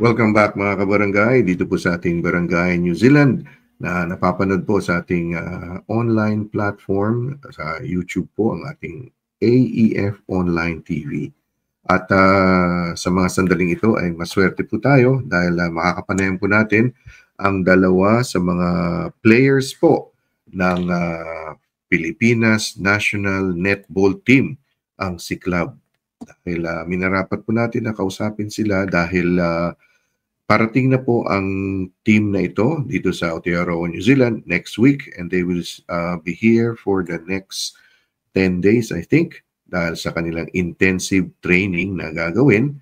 Welcome back mga kabarangay dito po sa ating Barangay New Zealand na napapanood po sa ating online platform sa YouTube po ang ating AEF Online TV. At sa mga sandaling ito ay maswerte po tayo dahil makakapanayam po natin ang dalawa sa mga players po ng Pilipinas National Netball Team, ang Siklab. Dahil minarapat po natin na kausapin sila dahil parating na po ang team na ito dito sa Aotearoa, New Zealand next week, and they will be here for the next 10 days, I think, dahil sa kanilang intensive training na gagawin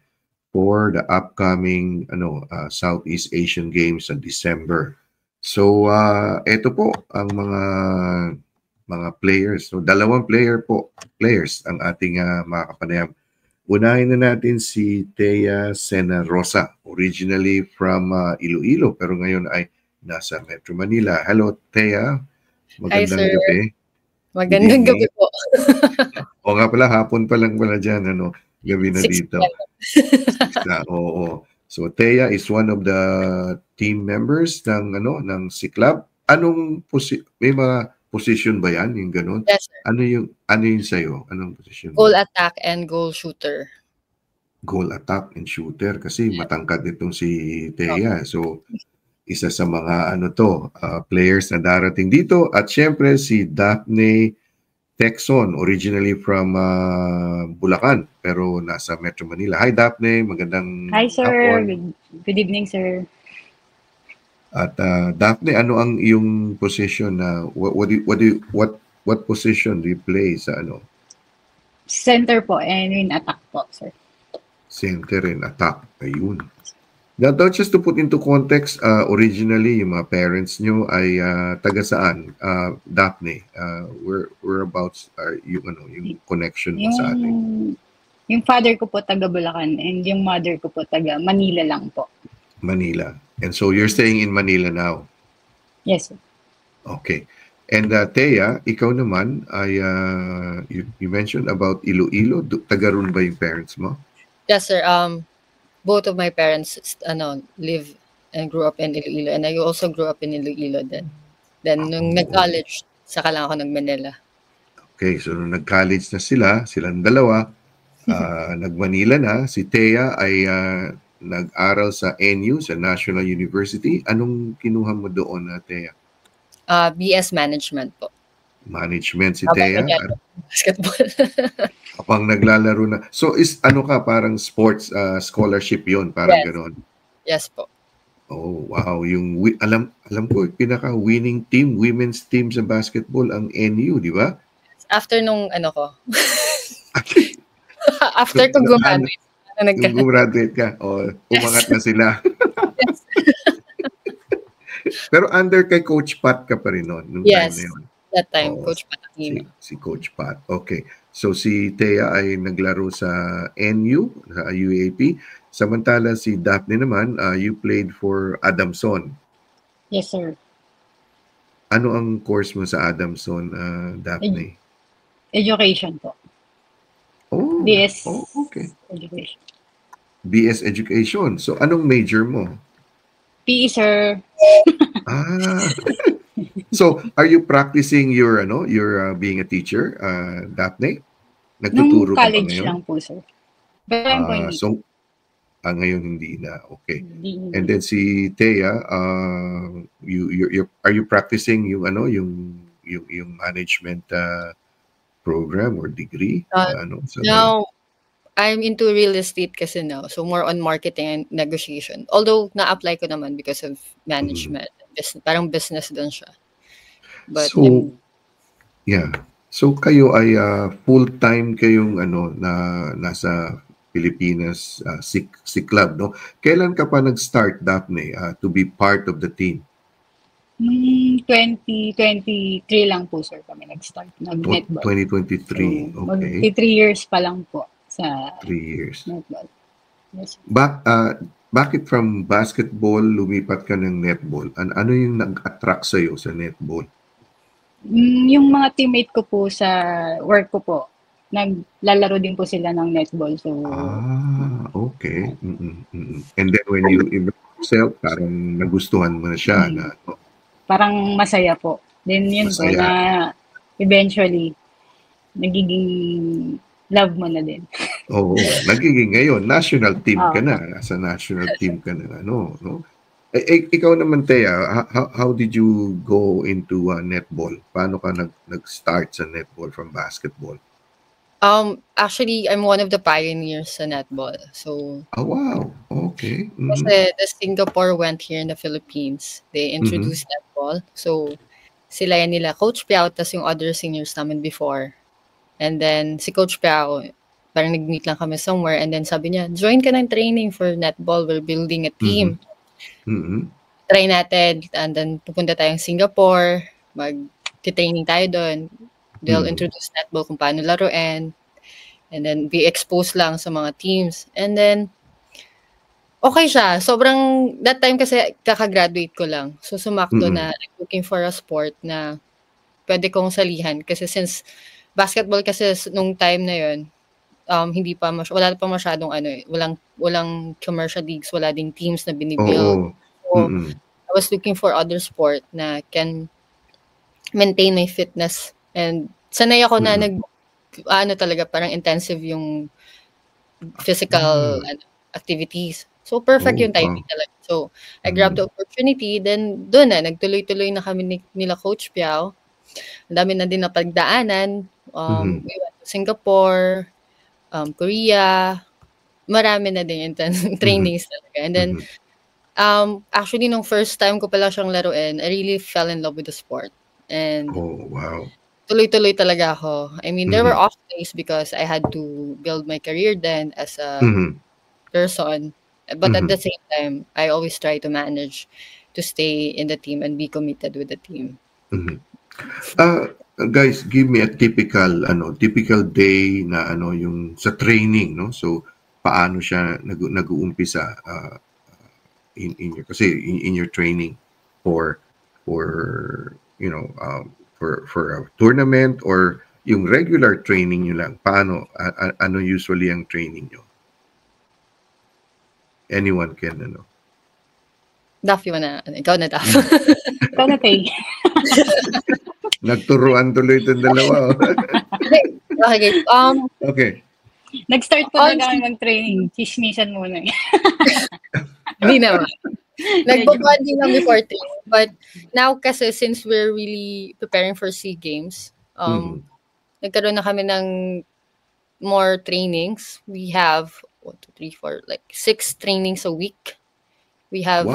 for the upcoming Southeast Asian Games sa December. So, ito po ang mga players. So, dalawang players ang ating makakapanayam. Unahin na natin si Thea Sena Rosa, originally from Iloilo, pero ngayon ay nasa Metro Manila. Hello, Thea. Magandang gabi. Magandang gabi po. O nga pala, hapon pa lang pala dyan, gabi na dito. Oo. So, Thea is one of the team members ng Siklab. May mga position ba yan, yung ganun? Yes, sir. Ano yung sa'yo? Anong position? Goal attack and goal shooter. Goal attack and shooter kasi matangkad itong si Thea. So, isa sa mga players na darating dito. At syempre si Daphne Texon, originally from Bulacan, pero nasa Metro Manila. Hi Daphne, magandang Hi sir, hapon. Good evening sir. At Daphne, ano ang iyong position na what position do you play sa Center po and in attack po, sir. Center and attack. Ayun. Now, just to put into context, originally yung mga parents nyo ay taga saan? Daphne, whereabouts yung connection mo sa atin? Yung father ko po taga Bulacan and yung mother ko po taga Manila lang po. Manila. And so you're staying in Manila now? Yes, sir. Okay. And Thea, ikaw naman ay you mentioned about Iloilo. Taga roon ba yung parents mo? Yes, sir. Both of my parents live and grew up in Iloilo, and I also grew up in Iloilo then. Then nung nag-college, saka lang ako nag-Manila. Okay, so nung nag-college na silang dalawa, nag-Manila na. Si Thea ay nag-aral sa NU, sa National University. Anong kinuha mo doon, Thea? BS Management po. Management si Thea? Basketball. Kapag naglalaro na. So is parang sports scholarship yon, parang gano'n? Yes po. Oh, wow. Alam ko, pinaka-winning team, women's team sa basketball, ang NU, di ba? After nung after ko graduate. Nung gumraduate ka, umangat na sila. Pero under kay Coach Pat ka pa rin noon, nung time na yun. That time, Coach Pat Aquino. Si Coach Pat. Okay. So si Thea ay naglaro sa NU, sa UAP. Samantala si Daphne naman, you played for Adamson. Yes, sir. Ano ang course mo sa Adamson, Daphne? Education po. Oh, BS okay. Education. BS Education. So anong major mo? PE, sir. So, are you practicing your being a teacher, Daphne? Nagtuturo ka ba ngayon? Nung college lang po, sir. Pero hindi. So, ngayon hindi na. Okay. And then si Thea, are you practicing yung management program or degree? Now, I'm into real estate kasi now. So, more on marketing and negotiation. Although, na-apply ko naman because of management. Parang business din siya. But so, So, kayo ay full-time kayong nasa Pilipinas Siklab, no? Kailan ka pa nag-start, Daphne, to be part of the team? 2023 lang po, sir, kami nag-start. Nag-netball. 2023, so, okay. 3 years pa lang po sa 3 years. netball. Yes. Bakit from basketball lumipat ka ng netball? Ano yung nag-attract sa'yo sa netball? Yung mga teammate ko po sa work ko po, naglalaro din po sila ng netball. So, Okay. And then when you immerse yourself, parang nagustuhan mo na siya na parang masaya po. Then yun po Masaya. na eventually nagiging love mo na din. Oo, nagiging ngayon national team ka Oo. na, nasa national team ka na no? Ikaw naman, Thea, how did you go into netball? Paano ka nag-start sa netball from basketball? Actually, I'm one of the pioneers sa netball. So, Wow. Okay. kasi the Singapore went here in the Philippines. They introduced netball. So, sila yan nila Coach Piao, tas yung other seniors namin before. And then, si Coach Piao, parang nag-meet lang kami somewhere. And then sabi niya, join ka ng training for netball. We're building a team. Try natin. And then, pupunta tayong Singapore. Mag-training tayo doon. They'll introduce netball kung paano laruin. And then, be exposed lang sa mga teams. And then, okay siya. Sobrang, that time kasi kakagraduate ko lang. So, sumakto na looking for a sport na pwede kong salihan. Kasi since basketball kasi nung time na yun, wala pa masyadong walang commercial leagues, wala ding teams na binibuild. So, I was looking for other sport na can maintain my fitness. And sanay ako na talaga, parang intensive yung physical activities. So, perfect yung timing talaga. So, I grabbed the opportunity. Then, doon na, nagtuloy-tuloy na kami nila Coach Piao. Ang dami na din napagdaanan. We went to Singapore, Korea. Marami na din intense trainings talaga. And then, actually, nung first time ko pala siyang laruin, I really fell in love with the sport. And wow. Tuloy-tuloy talaga ako. I mean, there were off days because I had to build my career then as a person. But at the same time, I always try to manage to stay in the team and be committed with the team. Guys, give me a typical day na yung sa training, no? So paano siya nag-uumpisa in your training for for a tournament or yung regular training nyo lang. Paano ano usually ang training nyo? Anyone can Daf, ikaw na Daf. Ikaw na, Tay. Nagturuan tuloy itong dalawa. Okay. Okay. Nag-start po na kami mag-training. Chismisan muna. Hindi naman. Nagpo-bonding lang before training. But now kasi since we're really preparing for SEA Games, nagkaroon na kami ng more trainings. We have 6 trainings a week. We have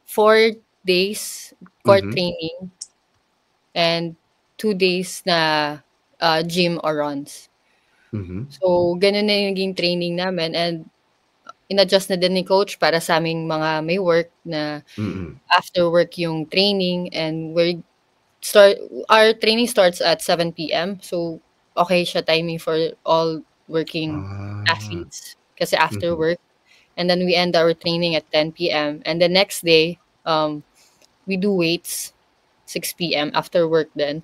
4 days court training and 2 days na gym or runs. So, ganun na yung naging training namin and in-adjust na din ni coach para sa aming mga may work na after work yung training and our training starts at 7 p.m. So, okay siya timing for all working athletes kasi after work. And then we end our training at 10 p.m. And the next day, we do weights 6 p.m. after work then.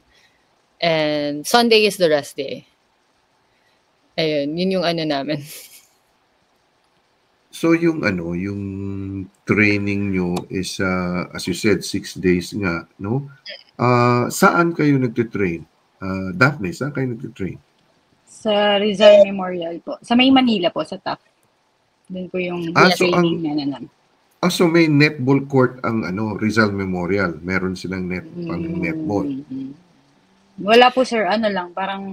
And Sunday is the rest day. Ayun, yun yung namin. So yung training nyo is as you said 6 days nga, no? Saan kayo nagte-train? Daphne, saan kayo nagte-train? Sa Rizal Memorial po. Sa May Manila po, sa TAF. Doon po yung training na naman. So may netball court ang Rizal Memorial. Meron silang netball. Wala po sir, parang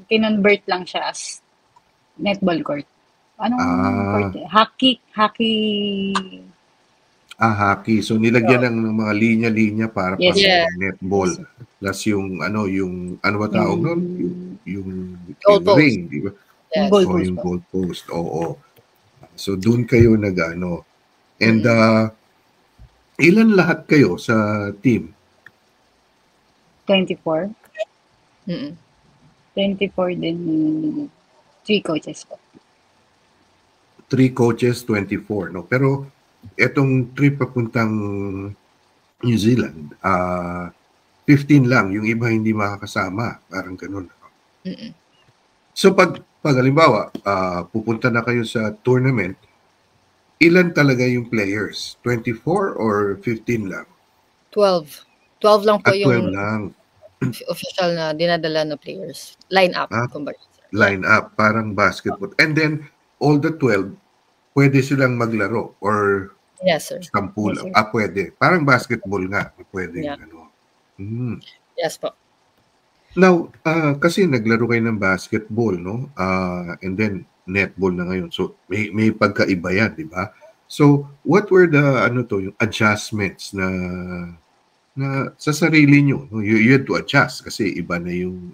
kinonvert lang siya as netball court. Anong court? Hockey. Hockey. So nilagyan ng mga linya-linya para Yes, sa netball. Plus yung ano ba tawag nun? Yung ring, di ba? Yes. Yung goalpost. Oo. So doon kayo nag-ano. And ilan lahat kayo sa team? 24. 24 din 3 coaches po. 3 coaches, 24, no? Pero etong trip papuntang New Zealand, 15 lang, yung iba hindi makakasama, parang ganun. So pag halimbawa, pupunta na kayo sa tournament, ilan talaga yung players? 24 or 15 lang? 12. 12 lang po At 12 yung lang. official na dinadala na players. Line up, Ah, kumbaga. line up, parang basketball. And then, all the 12, pwede silang maglaro or Yes, sir. 10 Yes, lang. sir. Pwede. Parang basketball nga. Pwede. Yeah. Ano. Hmm. Yes po. Now, kasi naglaro kayo ng basketball, no? And then, netball na ngayon. So, may pagkaiba yan, di ba? So, what were the, yung adjustments na sa sarili nyo? No? You had to adjust kasi iba na yung,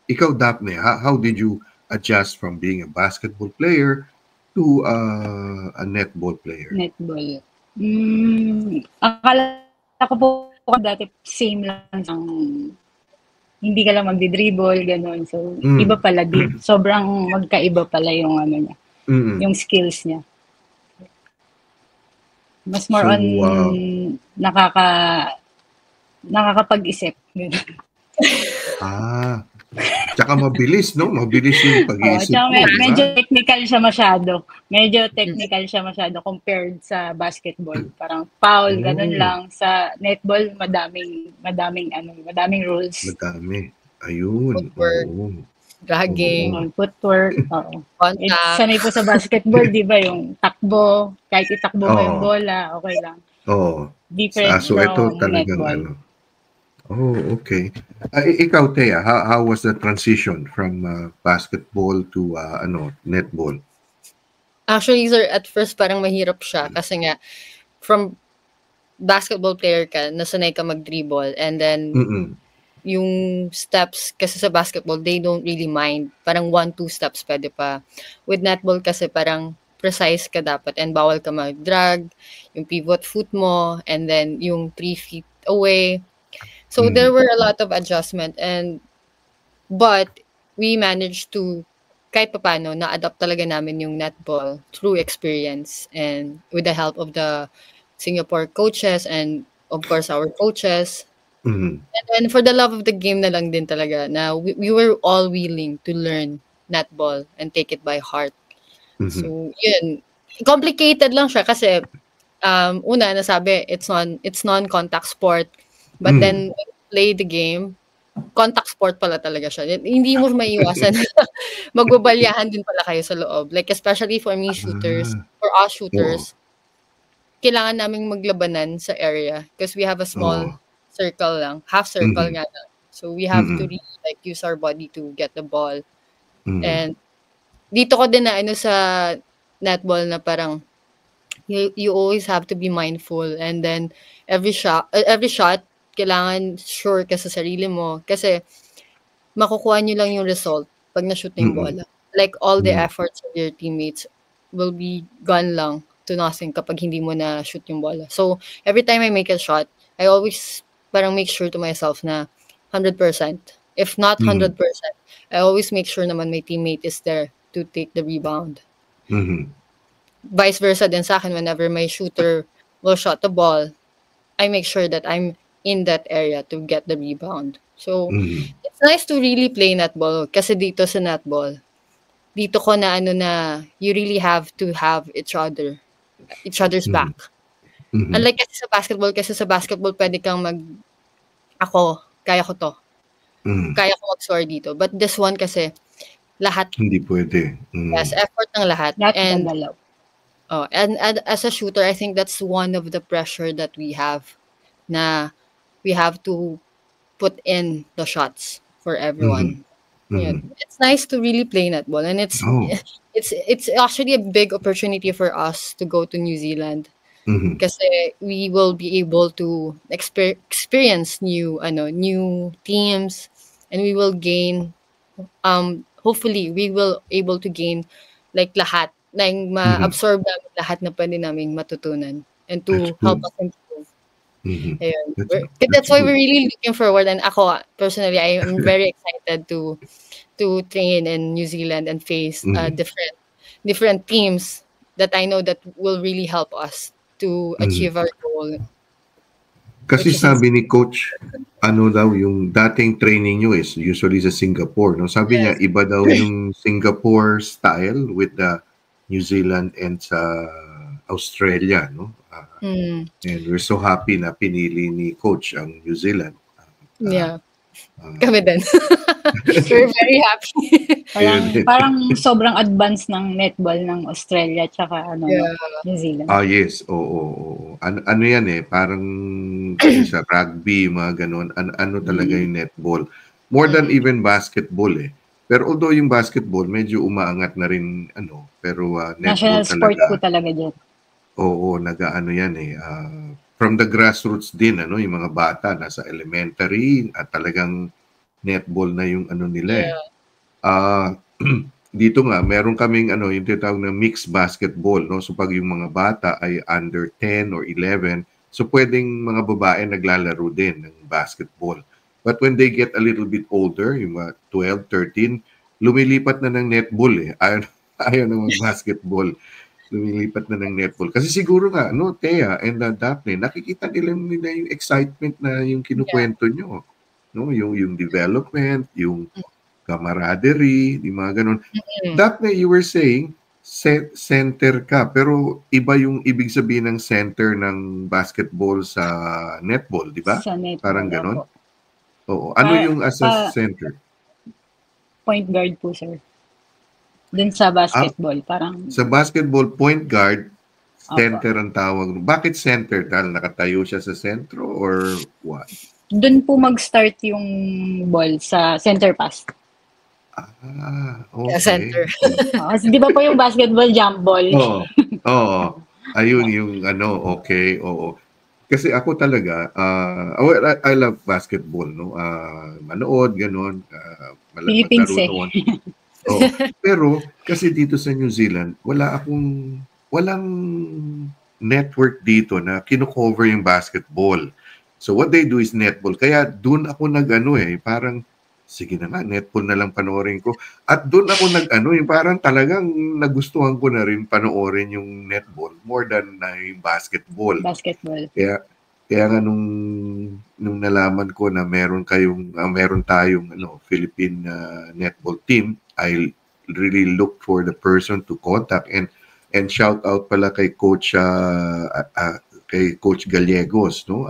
Ikaw, Daphne, how did you adjust from being a basketball player to a netball player? Netball. Akala ko po dati same lang ang hindi ka lang magdi-dribble, gano'n. So, iba pala din. Sobrang magkaiba pala yung niya, yung skills niya. Mas more So, on nakakapag-isip. Tsaka mabilis, no? Mabilis yung pag-iisip. Tsaka mo, diba? medyo technical siya masyado. Medyo technical siya masyado compared sa basketball. Parang foul, ganun lang. Sa netball, madaming rules. Madami. Ayun. Footwork, Oo. dragging, Footwork. Oo. contact. Sanay po sa basketball, di ba? Yung takbo, kahit itakbo mo yung bola, okay lang. Oo. Different So ito from talagang netball. okay. Ikaw, Thea, how was the transition from basketball to netball? Actually, sir, at first parang mahirap siya kasi nga from basketball player ka, nasanay ka mag-dribble, and then yung steps kasi sa basketball, they don't really mind. Parang 1-2 steps pwede pa. With netball kasi parang precise ka dapat and bawal ka mag-drag, yung pivot foot mo, and then yung 3 feet away. So there were a lot of adjustment, but we managed to kahit papaano na-adapt talaga namin yung netball through experience and with the help of the Singapore coaches and of course our coaches. And then for the love of the game na lang din talaga na we were all willing to learn netball and take it by heart. So yun, complicated lang siya kasi una nasabi it's non-contact sport, but then when you play the game, contact sport pala talaga siya. Hindi mo maiwasan magbabalyahan din pala kayo sa loob. Like especially for me for us shooters, kailangan naming maglabanan sa area because we have a small circle lang, half circle nga lang. So we have to really like use our body to get the ball. And dito ko din na sa netball na parang you always have to be mindful, and then every shot kailangan sure ka sa sarili mo kasi makukuha nyo lang yung result pag na-shoot na yung bola. Like all the efforts of your teammates will be gone lang to nothing kapag hindi mo na-shoot yung bola. So every time I make a shot, I always parang make sure to myself na 100%. If not 100%, I always make sure naman my teammate is there to take the rebound. Vice versa din sa akin, whenever my shooter will shot the ball, I make sure that I'm in that area to get the rebound. So, it's nice to really play netball kasi dito sa netball, dito ko na you really have to have each other's back. Unlike kasi sa basketball, pwede kang kaya ko to. Kaya ko mag-score dito. But this one kasi, lahat. Hindi pwede. Yes, effort ng lahat. And as a shooter, I think that's one of the pressure that we have na we have to put in the shots for everyone. It's nice to really play netball, and it's actually a big opportunity for us to go to New Zealand kasi we will be able to experience new teams, and we will gain hopefully we will able to gain like lahat na ma-absorb namin lahat na pwede naming matutunan and to help us improve. That's why we're really looking forward, and ako personally I am very excited to train in New Zealand and face different teams that I know that will really help us to achieve our goal. Kasi which is sabi ni Coach, ano daw yung dating training nyo is usually sa Singapore, no? Sabi niya, yes. iba daw yung Singapore style with the New Zealand and sa Australia, no? Mm, And we're so happy na pinili ni Coach ang New Zealand. yeah. Uh, Kami din. We're very happy. Parang sobrang advanced ng netball ng Australia tsaka Yeah. New Zealand. yes, oo. Ano yan parang kasi sa rugby, mga ganun, ano talaga yung netball. More than even basketball Pero although yung basketball, medyo umaangat na rin, pero netball National sport po talaga. talaga dyan. Oo, nag-ano yan from the grassroots din, yung mga bata, nasa elementary, at talagang netball na yung ano nila dito nga, meron kaming yung tinatawag na mixed basketball, no? So pag yung mga bata ay under 10 or 11, so pwedeng mga babae naglalaro din ng basketball. But when they get a little bit older, yung mga 12, 13, lumilipat na ng netball Ayaw na mag-basketball. Lumilipat na ng netball. Kasi siguro nga, no, Thea and Daphne, nakikita nila yung excitement na yung kinukwento nyo. No? Yung development, yung camaraderie, di mga ganun. Daphne, you were saying, center ka, pero iba yung ibig sabihin ng center ng basketball sa netball, di ba? Sa netball, Parang ganun? opo. Oo. Ano yung as a center? Point guard po, sir. Dun sa basketball, parang... Sa basketball, point guard, center ang tawag. Bakit center? Dahil nakatayo siya sa sentro or what? Dun po mag-start yung ball sa center pass. Okay. Center. Kasi di ba po yung basketball jump ball? Oo. Ayun yung okay, oo. Kasi ako talaga, I love basketball, no? Manood, ganun. Philippines noon. Pero, kasi dito sa New Zealand, walang network dito na kino-cover yung basketball. So, what they do is netball. Kaya, dun ako parang, sige na nga, netball na lang panoorin ko. At doon ako yung parang talagang nagustuhan ko na rin panoorin yung netball more than yung basketball. Basketball. Kaya nga nung nalaman ko na meron tayong Philippine netball team, I really look for the person to contact and shout out pala kay Coach Gallegos, no?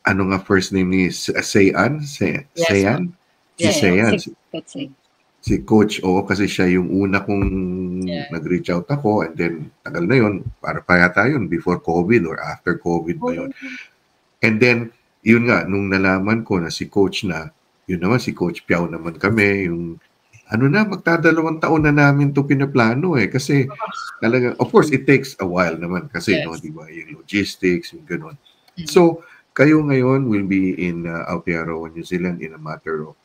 Ano nga first name ni Sean? Sean? Si Coach, kasi siya yung una kong nag-reach out ako, and then tagal na yun, para pa yata yun, before COVID or after COVID ba yun. And then, yun nga, nung nalaman ko na si Coach na, yun naman si Coach Piao naman kami, yung magdadalawang taon na namin to pinaplano kasi talaga, of course, it takes a while naman kasi, di ba, yung logistics, yung gano'n. So, kayo ngayon will be in Aotearoa, New Zealand in a matter of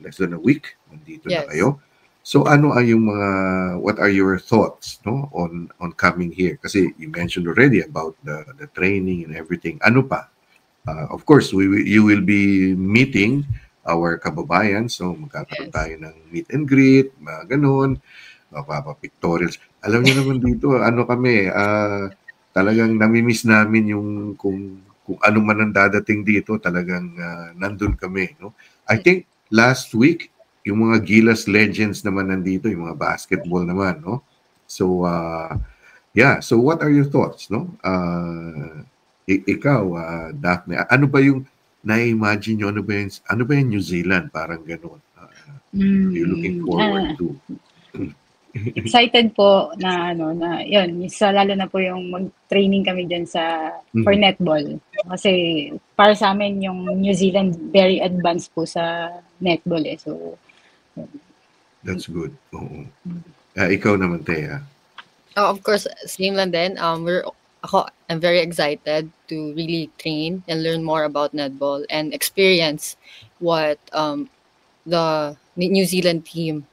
less than a week. Nandito na kayo. So ano ay yung what are your thoughts on coming here? Kasi you mentioned already about the training and everything. Ano pa? Of course, you will be meeting our kababayan. So magkakaroon tayo ng meet and greet, mga ganun, mapapapictorials. Alam niyo naman dito, kami, talagang namimiss namin yung kung ano man ang dadating dito, talagang nandun kami. No? I think last week, yung mga Gilas Legends naman nandito, yung mga basketball naman. No? So, so what are your thoughts? No? Ikaw, Daphne, ano ba yung na-imagine nyo? Ano ba yung New Zealand? Parang gano'n. You're looking forward to? Excited po na yun, lalo na po yung mag-training kami dyan for netball. Kasi para sa amin yung New Zealand very advanced po sa netball So that's good. Ikaw naman, Thea. Of course, same lang din. I'm very excited to really train and learn more about netball and experience what the New Zealand team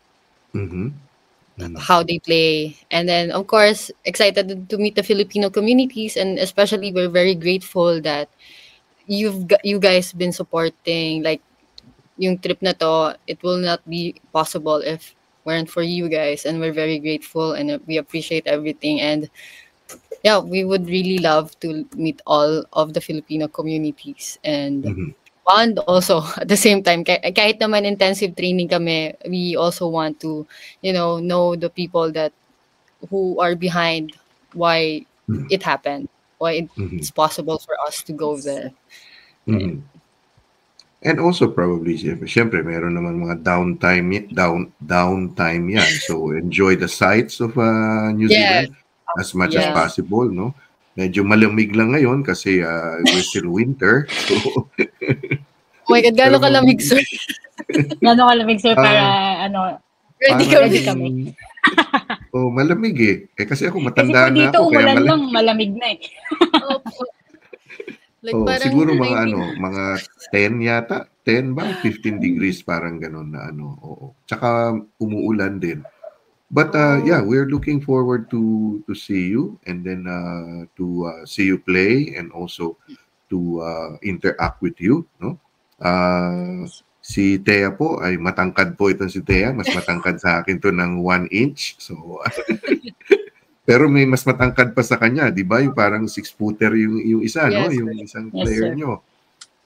how they play. And then, of course, excited to meet the Filipino communities, and especially we're very grateful that you guys been supporting, like, yung trip na to, it will not be possible if weren't for you guys, and we're very grateful and we appreciate everything. And yeah, we would really love to meet all of the Filipino communities and Mhm. bond also at the same time. Kahit naman intensive training kami, we also want to, know the people that who are behind why Mhm. it happened, why Mhm. it's possible for us to go there. Right. Mhm. And also probably siyempre meron naman mga downtime yan. So enjoy the sights of New Yes. Zealand as much as Yeah. possible, no? Medyo malamig lang ngayon kasi we're still winter. So Oh my God, pero gano'ng kalamig, sir? Gano'n kalamig, sir, para ah Ready parang ready kami. kami. malamig eh. Kasi ako Kasi po matanda na dito, ako kaya umulan lang, malamig na eh. Opo. Like parang siguro mga 19. mga 10 yata, 10 ba? 15 degrees parang ganun na oo. Tsaka umuulan din. But yeah, we're looking forward to see you and then to see you play and also to interact with you, no? Si Thea po ay matangkad po itong si Thea, mas matangkad sa akin to ng 1 inch. So pero may mas matangkad pa sa kanya, 'di ba? Yung parang 6-footer yung isa, no? Yes, sir. Yung isang Yes, player sir. nyo.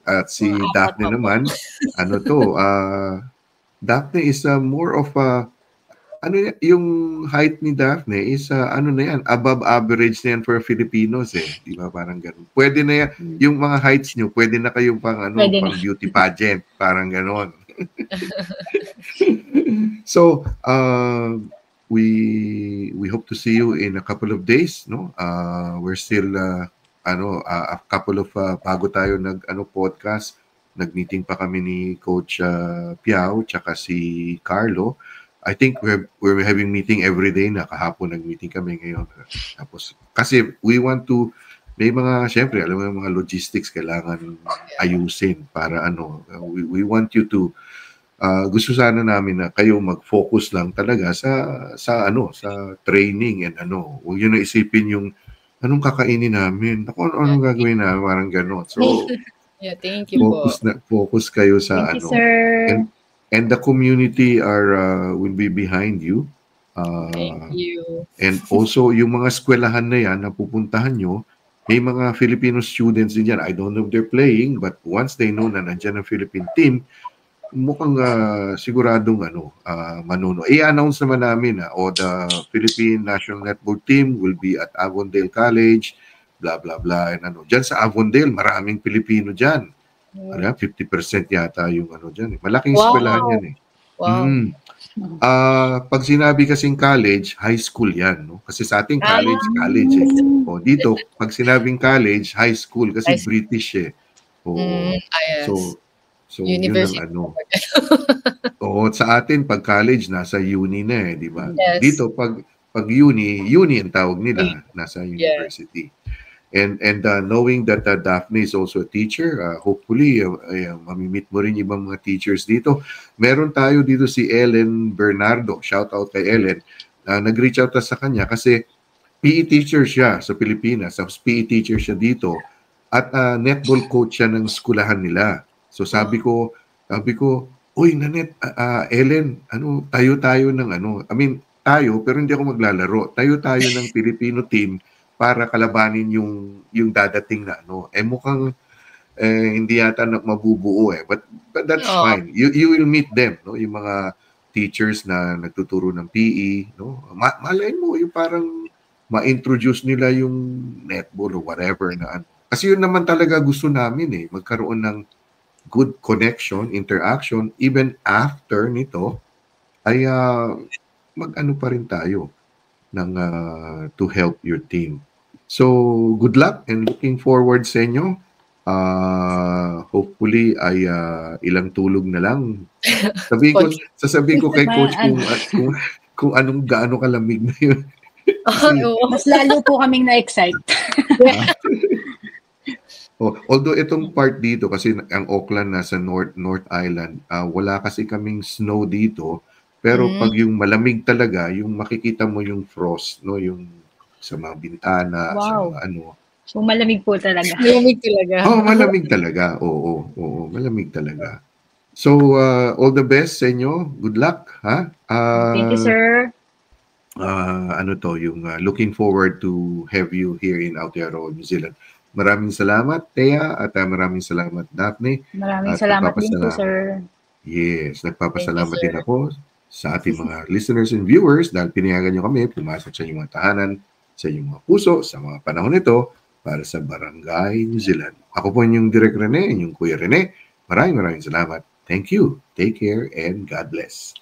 At Mga si apat Daphne pa po. naman, ano to, Daphne is more of a yung height ni Daphne is ano na yan, above average na yan for Filipinos eh. Di ba? Parang ganun. Pwede na yan, yung mga heights nyo, pwede na kayong Pwede na. pang beauty pageant. Parang ganun. So, we hope to see you in a couple of days, no? We're still a couple of bago tayo podcast, nag-meeting pa kami ni Coach Piao tsaka si Carlo. I think we're having meeting every day na. Kahapon nag-meeting kami ngayon. Tapos kasi we want to may mga syempre alam mo yung mga logistics kailangan ayusin para we want you to gusto sana namin na kayo mag-focus lang talaga sa training and huwag niyo na isipin yung anong kakainin namin, anong gagawin namin, parang gano'n. So Yeah, thank you po. focus kayo sa Thank you, sir. and the community will be behind you. Thank you. And also yung mga eskwelahan na yan na pupuntahan nyo, may mga Filipino students din dyan. I don't know if they're playing, but once they know na nandyan ang Philippine team, mukhang siguradong manuno. I-announce naman namin the Philippine National Netball Team will be at Avondale College, blah blah blah, and Diyan sa Avondale, maraming Pilipino diyan. 50% yata yung diyan. Malaking eskwelahan yan eh. Wow. Pag sinabi kasing college, high school yan, no? Kasi sa ating college eh. O dito, pag sinabing college, high school kasi British eh. Yes. So University. yun ang sa atin pag college nasa uni na eh, di ba? Yes. Dito pag uni ang tawag nila, nasa university. And knowing that Daphne is also a teacher, hopefully mamimit mo rin ibang mga teachers dito. Meron tayo dito si Ellen Bernardo. Shout out kay Ellen. Nag-reach out sa kanya kasi PE teacher siya sa Pilipinas. PE teacher siya dito at netball coach siya ng skulahan nila. So sabi ko, uy Nanet, Ellen, tayo ng tayo pero hindi ako maglalaro. Tayo ng Filipino team para kalabanin yung dadating na mukhang hindi yata mabubuo eh, but that's fine. You will meet them, no, yung mga teachers na nagtuturo ng PE, no. Malay mo yung parang ma-introduce nila yung netball or whatever na kasi yun naman talaga gusto namin eh, magkaroon ng good connection, interaction even after nito ay mag-ano pa rin tayo ng to help your team. So, good luck and looking forward sa inyo. Hopefully ay ilang tulog na lang. Sasabihin ko kay coach kung anong gaano kalamig na yun. Mas lalo po kaming na-excite. Although itong part dito kasi ang Auckland nasa North Island, wala kasi kaming snow dito. Pero pag yung malamig talaga, yung makikita mo yung frost, no, yung sa mga bintana, sa mga So malamig po talaga. Malamig talaga. Malamig talaga. Oo, malamig talaga. So all the best sa inyo. Good luck, ha? Thank you, sir. ano to, yung looking forward to have you here in Aotearoa, New Zealand. Maraming salamat, Thea, at maraming salamat, Daphne. Maraming At salamat din po, sir. Yes, Thank you, nagpapasalamat din sir. ako sa ating mga listeners and viewers dahil pinayagan nyo kami pumasok sa inyong mga tahanan, sa inyong mga puso, sa mga panahon nito para sa Barangay New Zealand. Ako po yung Direk Rene, yung Kuya Rene. Maraming salamat. Thank you. Take care and God bless.